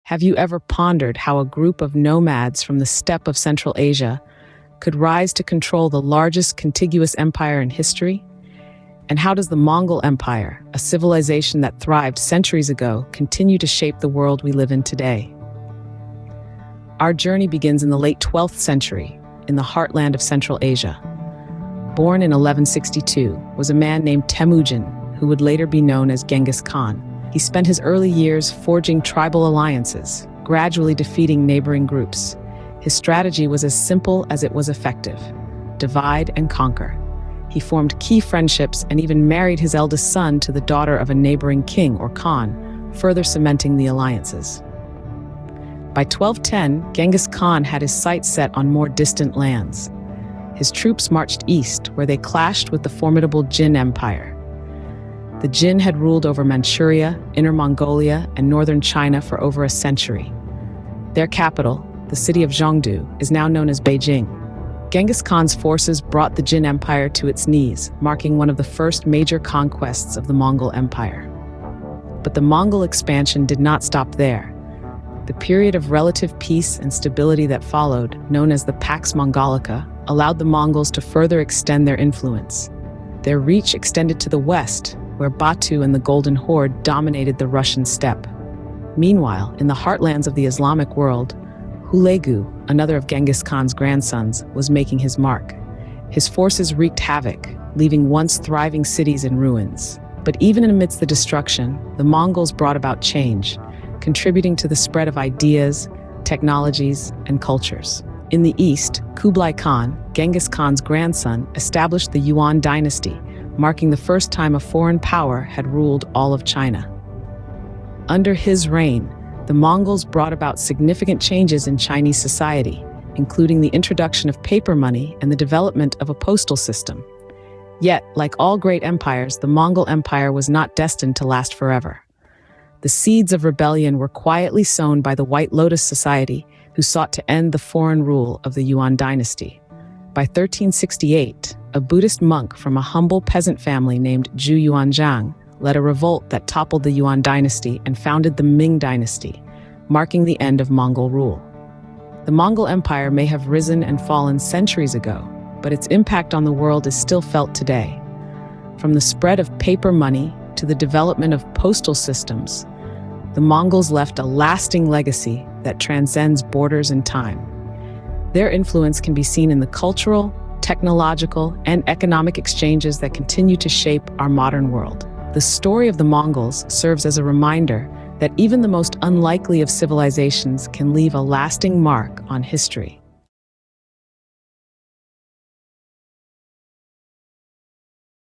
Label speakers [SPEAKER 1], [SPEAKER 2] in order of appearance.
[SPEAKER 1] Have you ever pondered how a group of nomads from the steppe of Central Asia could rise to control the largest contiguous empire in history? And how does the Mongol Empire, a civilization that thrived centuries ago, continue to shape the world we live in today? Our journey begins in the late 12th century, in the heartland of Central Asia. Born in 1162 was a man named Temujin, who would later be known as Genghis Khan. He spent his early years forging tribal alliances, gradually defeating neighboring groups. His strategy was as simple as it was effective: divide and conquer. He formed key friendships and even married his eldest son to the daughter of a neighboring king or khan, further cementing the alliances. By 1210, Genghis Khan had his sights set on more distant lands. His troops marched east, where they clashed with the formidable Jin Empire. The Jin had ruled over Manchuria, Inner Mongolia, and northern China for over a century. Their capital, the city of Zhongdu, is now known as Beijing. Genghis Khan's forces brought the Jin Empire to its knees, marking one of the first major conquests of the Mongol Empire. But the Mongol expansion did not stop there. The period of relative peace and stability that followed, known as the Pax Mongolica, allowed the Mongols to further extend their influence. Their reach extended to the west, where Batu and the Golden Horde dominated the Russian steppe. Meanwhile, in the heartlands of the Islamic world, Hulegu, another of Genghis Khan's grandsons, was making his mark. His forces wreaked havoc, leaving once thriving cities in ruins. But even amidst the destruction, the Mongols brought about change, contributing to the spread of ideas, technologies, and cultures. In the east, Kublai Khan, Genghis Khan's grandson, established the Yuan dynasty, marking the first time a foreign power had ruled all of China. Under his reign, the Mongols brought about significant changes in Chinese society, including the introduction of paper money and the development of a postal system. Yet, like all great empires, the Mongol Empire was not destined to last forever. The seeds of rebellion were quietly sown by the White Lotus Society, who sought to end the foreign rule of the Yuan dynasty. By 1368, a Buddhist monk from a humble peasant family named Zhu Yuanzhang led a revolt that toppled the Yuan dynasty and founded the Ming dynasty, marking the end of Mongol rule. The Mongol Empire may have risen and fallen centuries ago, but its impact on the world is still felt today. From the spread of paper money to the development of postal systems, the Mongols left a lasting legacy that transcends borders and time. Their influence can be seen in the cultural, technological, and economic exchanges that continue to shape our modern world. The story of the Mongols serves as a reminder that even the most unlikely of civilizations can leave a lasting mark on history.